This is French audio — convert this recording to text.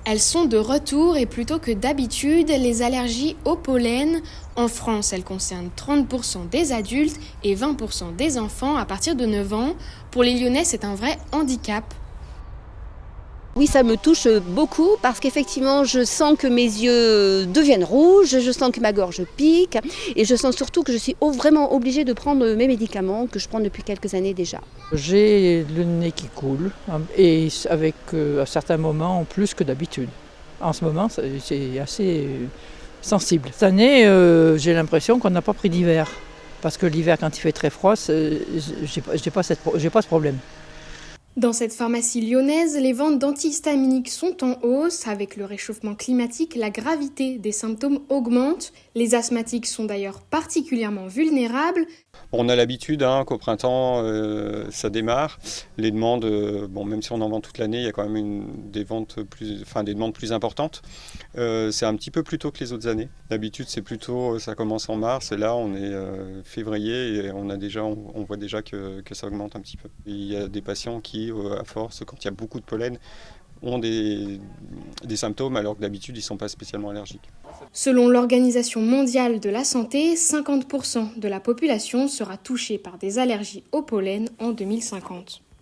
Elles sont de retour et plutôt que d'habitude, les allergies au pollen, en France, elles concernent 30% des adultes et 20% des enfants à partir de 9 ans. Pour les Lyonnais, c'est un vrai handicap. Oui, ça me touche beaucoup parce qu'effectivement, je sens que mes yeux deviennent rouges, je sens que ma gorge pique et je sens surtout que je suis vraiment obligée de prendre mes médicaments que je prends depuis quelques années déjà. J'ai le nez qui coule et avec à certains moments plus que d'habitude. En ce moment, c'est assez sensible. Cette année, j'ai l'impression qu'on n'a pas pris d'hiver. Parce que l'hiver, quand il fait très froid, j'ai pas ce problème. Dans cette pharmacie lyonnaise, les ventes d'antihistaminiques sont en hausse. Avec le réchauffement climatique, la gravité des symptômes augmente. Les asthmatiques sont d'ailleurs particulièrement vulnérables. On a l'habitude qu'au printemps, ça démarre. Les demandes, même si on en vend toute l'année, il y a quand même des demandes plus importantes. C'est un petit peu plus tôt que les autres années. D'habitude, c'est plutôt, ça commence en mars et là, on est février et on voit déjà que ça augmente un petit peu. Il y a des patients qui, à force, quand il y a beaucoup de pollen, ont des symptômes alors que d'habitude, ils ne sont pas spécialement allergiques. Selon l'Organisation mondiale de la santé, 50% de la population sera touchée par des allergies au pollen en 2050.